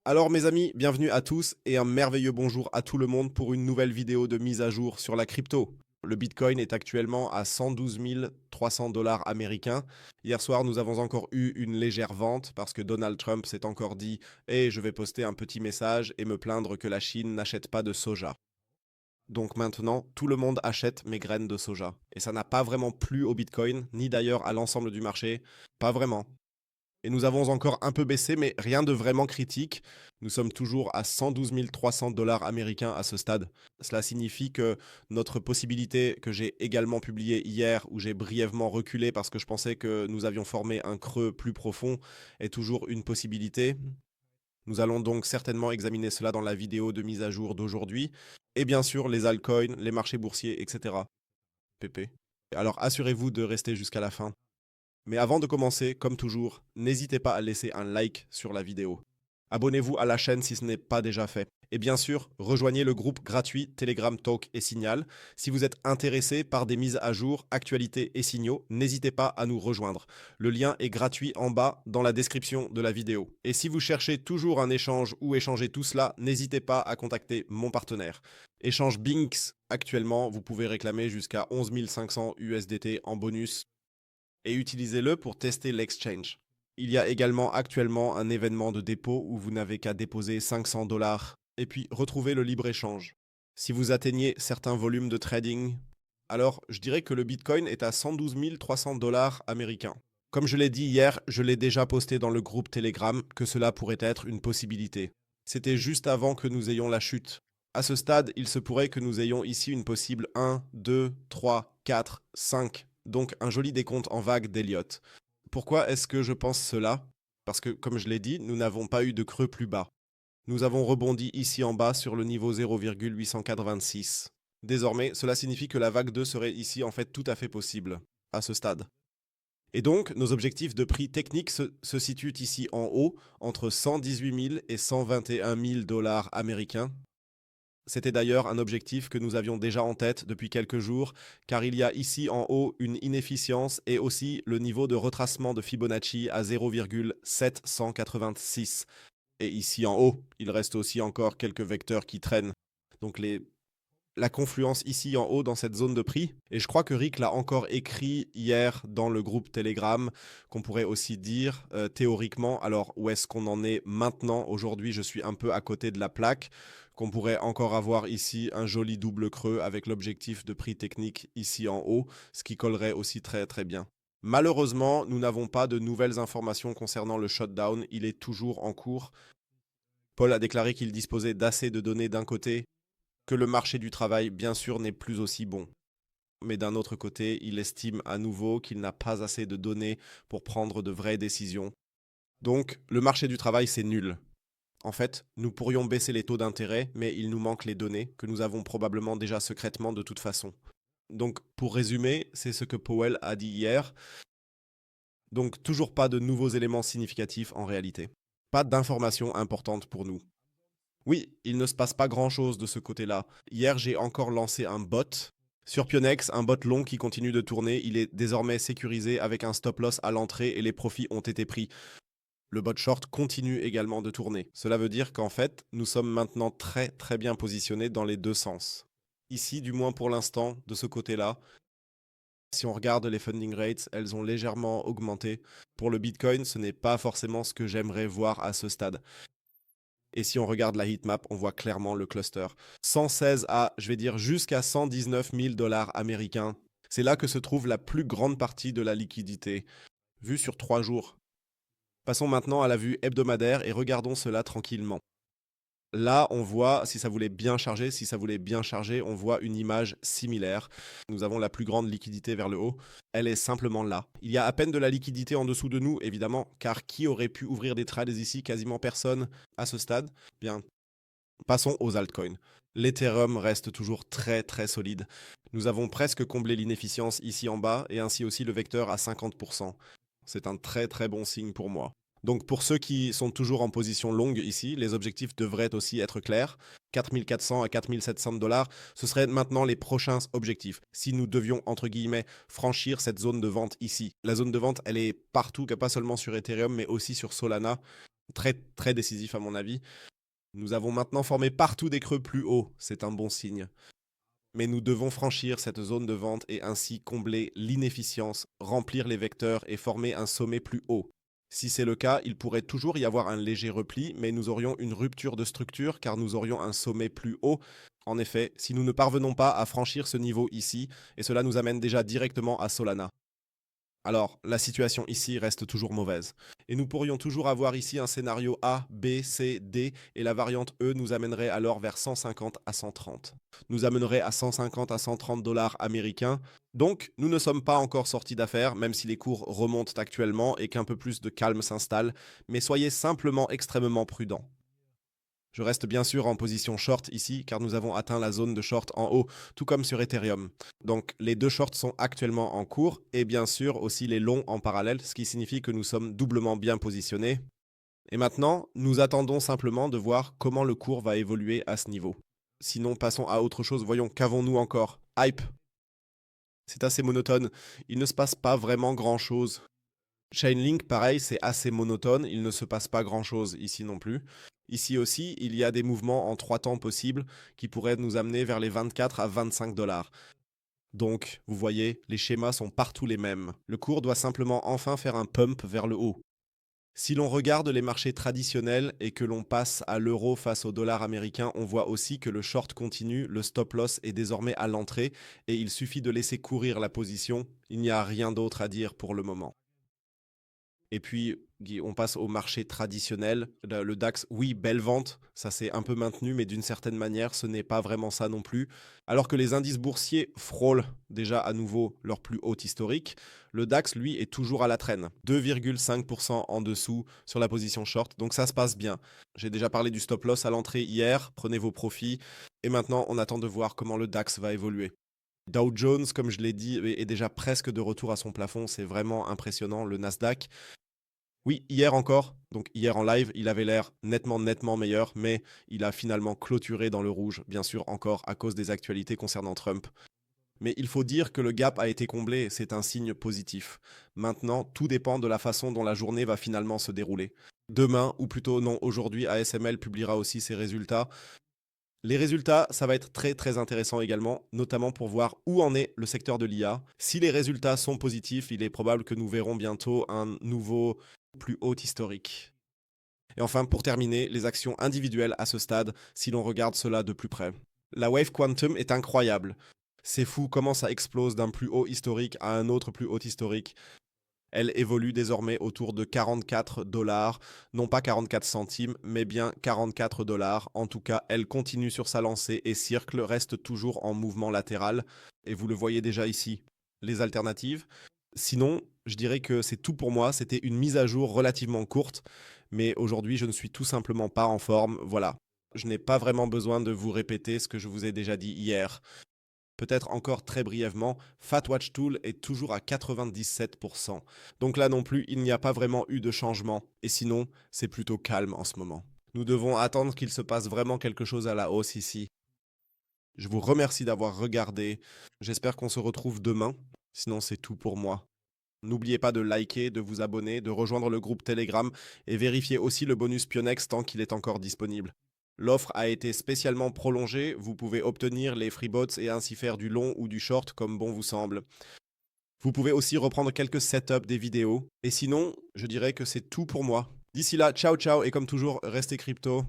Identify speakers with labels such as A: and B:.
A: Alors mes amis, bienvenue à tous et un merveilleux bonjour à tout le monde pour une nouvelle vidéo de mise à jour sur la crypto. Le Bitcoin est actuellement à 112 300 dollars américains. Hier soir, nous avons encore eu une légère vente parce que Donald Trump s'est encore dit « je vais poster un petit message et me plaindre que la Chine n'achète pas de soja ». Donc maintenant, tout le monde achète mes graines de soja. Et ça n'a pas vraiment plu au Bitcoin, ni d'ailleurs à l'ensemble du marché. Pas vraiment. Et nous avons encore un peu baissé, mais rien de vraiment critique. Nous sommes toujours à 112 300 dollars américains à ce stade. Cela signifie que notre possibilité, que j'ai également publiée hier, où j'ai brièvement reculé parce que je pensais que nous avions formé un creux plus profond, est toujours une possibilité. Nous allons donc certainement examiner cela dans la vidéo de mise à jour d'aujourd'hui. Et bien sûr, les altcoins, les marchés boursiers, etc. PP. Alors assurez-vous de rester jusqu'à la fin. Mais avant de commencer, comme toujours, n'hésitez pas à laisser un like sur la vidéo. Abonnez-vous à la chaîne si ce n'est pas déjà fait. Et bien sûr, rejoignez le groupe gratuit Telegram Talk et Signal. Si vous êtes intéressé par des mises à jour, actualités et signaux, n'hésitez pas à nous rejoindre. Le lien est gratuit en bas dans la description de la vidéo. Et si vous cherchez toujours un échange ou échanger tout cela, n'hésitez pas à contacter mon partenaire. Échange Binx, actuellement, vous pouvez réclamer jusqu'à 11 500 USDT en bonus et utilisez-le pour tester l'exchange. Il y a également actuellement un événement de dépôt où vous n'avez qu'à déposer 500 dollars et puis retrouver le libre-échange. Si vous atteignez certains volumes de trading, alors je dirais que le Bitcoin est à 112 300 dollars américains. Comme je l'ai dit hier, je l'ai déjà posté dans le groupe Telegram que cela pourrait être une possibilité. C'était juste avant que nous ayons la chute. À ce stade, il se pourrait que nous ayons ici une possible 1, 2, 3, 4, 5, donc un joli décompte en vague d'Elliott. Pourquoi est-ce que je pense cela? Parce que, comme je l'ai dit, nous n'avons pas eu de creux plus bas. Nous avons rebondi ici en bas sur le niveau 0,886. Désormais, cela signifie que la vague 2 serait ici en fait tout à fait possible, à ce stade. Et donc, nos objectifs de prix techniques se situent ici en haut, entre 118 000 et 121 000 dollars américains. C'était d'ailleurs un objectif que nous avions déjà en tête depuis quelques jours, car il y a ici en haut une inefficience et aussi le niveau de retracement de Fibonacci à 0,786. Et ici en haut, il reste aussi encore quelques vecteurs qui traînent. Donc la confluence ici en haut dans cette zone de prix. Et je crois que Rick l'a encore écrit hier dans le groupe Telegram, qu'on pourrait aussi dire théoriquement, alors où est-ce qu'on en est maintenant? Aujourd'hui, je suis un peu à côté de la plaque, qu'on pourrait encore avoir ici un joli double creux avec l'objectif de prix technique ici en haut, ce qui collerait aussi très très bien. Malheureusement, nous n'avons pas de nouvelles informations concernant le shutdown, il est toujours en cours. Paul a déclaré qu'il disposait d'assez de données d'un côté, que le marché du travail, bien sûr, n'est plus aussi bon. Mais d'un autre côté, il estime à nouveau qu'il n'a pas assez de données pour prendre de vraies décisions. Donc, le marché du travail, c'est nul. En fait, nous pourrions baisser les taux d'intérêt, mais il nous manque les données, que nous avons probablement déjà secrètement de toute façon. Donc, pour résumer, c'est ce que Powell a dit hier. Donc, toujours pas de nouveaux éléments significatifs en réalité. Pas d'informations importantes pour nous. Oui, il ne se passe pas grand-chose de ce côté-là. Hier, j'ai encore lancé un bot. Sur Pionex, un bot long qui continue de tourner, il est désormais sécurisé avec un stop-loss à l'entrée et les profits ont été pris. Le bot short continue également de tourner. Cela veut dire qu'en fait, nous sommes maintenant très très bien positionnés dans les deux sens. Ici, du moins pour l'instant, de ce côté-là, si on regarde les funding rates, elles ont légèrement augmenté. Pour le Bitcoin, ce n'est pas forcément ce que j'aimerais voir à ce stade. Et si on regarde la heatmap, on voit clairement le cluster. 116 à, je vais dire, jusqu'à 119 000 dollars américains. C'est là que se trouve la plus grande partie de la liquidité, vue sur 3 jours. Passons maintenant à la vue hebdomadaire et regardons cela tranquillement. Là, on voit, si ça voulait bien charger, on voit une image similaire. Nous avons la plus grande liquidité vers le haut. Elle est simplement là. Il y a à peine de la liquidité en dessous de nous, évidemment, car qui aurait pu ouvrir des trades ici? Quasiment personne à ce stade. Bien, passons aux altcoins. L'Ethereum reste toujours très très solide. Nous avons presque comblé l'inefficience ici en bas et ainsi aussi le vecteur à 50%. C'est un très très bon signe pour moi. Donc pour ceux qui sont toujours en position longue ici, les objectifs devraient aussi être clairs. 4400 à 4700 dollars, ce seraient maintenant les prochains objectifs. Si nous devions, entre guillemets, franchir cette zone de vente ici. La zone de vente, elle est partout, pas seulement sur Ethereum, mais aussi sur Solana. Très, très décisif à mon avis. Nous avons maintenant formé partout des creux plus hauts, c'est un bon signe. Mais nous devons franchir cette zone de vente et ainsi combler l'inefficience, remplir les vecteurs et former un sommet plus haut. Si c'est le cas, il pourrait toujours y avoir un léger repli, mais nous aurions une rupture de structure car nous aurions un sommet plus haut. En effet, si nous ne parvenons pas à franchir ce niveau ici, et cela nous amène déjà directement à Solana. Alors, la situation ici reste toujours mauvaise. Et nous pourrions toujours avoir ici un scénario A, B, C, D, et la variante E nous amènerait alors vers 150 à 130. Nous amènerait à 150 à 130 dollars américains. Donc, nous ne sommes pas encore sortis d'affaires, même si les cours remontent actuellement et qu'un peu plus de calme s'installe, mais soyez simplement extrêmement prudents. Je reste bien sûr en position short ici, car nous avons atteint la zone de short en haut, tout comme sur Ethereum. Donc les deux shorts sont actuellement en cours, et bien sûr aussi les longs en parallèle, ce qui signifie que nous sommes doublement bien positionnés. Et maintenant, nous attendons simplement de voir comment le cours va évoluer à ce niveau. Sinon, passons à autre chose, voyons, qu'avons-nous encore? Hype. C'est assez monotone, il ne se passe pas vraiment grand-chose. Chainlink, pareil, c'est assez monotone, il ne se passe pas grand-chose ici non plus. Ici aussi, il y a des mouvements en 3 temps possibles qui pourraient nous amener vers les 24 à 25 dollars. Donc, vous voyez, les schémas sont partout les mêmes. Le cours doit simplement enfin faire un pump vers le haut. Si l'on regarde les marchés traditionnels et que l'on passe à l'euro face au dollar américain, on voit aussi que le short continue, le stop loss est désormais à l'entrée et il suffit de laisser courir la position. Il n'y a rien d'autre à dire pour le moment. Et puis, on passe au marché traditionnel. Le DAX, oui, belle vente, ça s'est un peu maintenu, mais d'une certaine manière, ce n'est pas vraiment ça non plus. Alors que les indices boursiers frôlent déjà à nouveau leur plus haut historique, le DAX, lui, est toujours à la traîne. 2,5% en dessous sur la position short, donc ça se passe bien. J'ai déjà parlé du stop loss à l'entrée hier, prenez vos profits. Et maintenant, on attend de voir comment le DAX va évoluer. Dow Jones, comme je l'ai dit, est déjà presque de retour à son plafond. C'est vraiment impressionnant. Le Nasdaq, oui, hier encore, donc hier en live, il avait l'air nettement meilleur, mais il a finalement clôturé dans le rouge, bien sûr encore à cause des actualités concernant Trump. Mais il faut dire que le gap a été comblé, c'est un signe positif. Maintenant, tout dépend de la façon dont la journée va finalement se dérouler. Demain, ou plutôt non, aujourd'hui, ASML publiera aussi ses résultats. Les résultats, ça va être très intéressant également, notamment pour voir où en est le secteur de l'IA. Si les résultats sont positifs, il est probable que nous verrons bientôt un nouveau plus haut historique. Et enfin, pour terminer, les actions individuelles à ce stade, si l'on regarde cela de plus près. La wave quantum est incroyable. C'est fou comment ça explose d'un plus haut historique à un autre plus haut historique. Elle évolue désormais autour de 44 dollars, non pas 44 centimes, mais bien 44 dollars. En tout cas, elle continue sur sa lancée et Circle reste toujours en mouvement latéral. Et vous le voyez déjà ici, les alternatives. Sinon, je dirais que c'est tout pour moi. C'était une mise à jour relativement courte, mais aujourd'hui, je ne suis tout simplement pas en forme. Voilà. Je n'ai pas vraiment besoin de vous répéter ce que je vous ai déjà dit hier. Peut-être encore très brièvement, FatWatch Tool est toujours à 97%. Donc là non plus, il n'y a pas vraiment eu de changement. Et sinon, c'est plutôt calme en ce moment. Nous devons attendre qu'il se passe vraiment quelque chose à la hausse ici. Je vous remercie d'avoir regardé. J'espère qu'on se retrouve demain. Sinon, c'est tout pour moi. N'oubliez pas de liker, de vous abonner, de rejoindre le groupe Telegram et vérifiez aussi le bonus Pionex tant qu'il est encore disponible. L'offre a été spécialement prolongée, vous pouvez obtenir les freebots et ainsi faire du long ou du short comme bon vous semble. Vous pouvez aussi reprendre quelques setups des vidéos. Et sinon, je dirais que c'est tout pour moi. D'ici là, ciao ciao et comme toujours, restez crypto.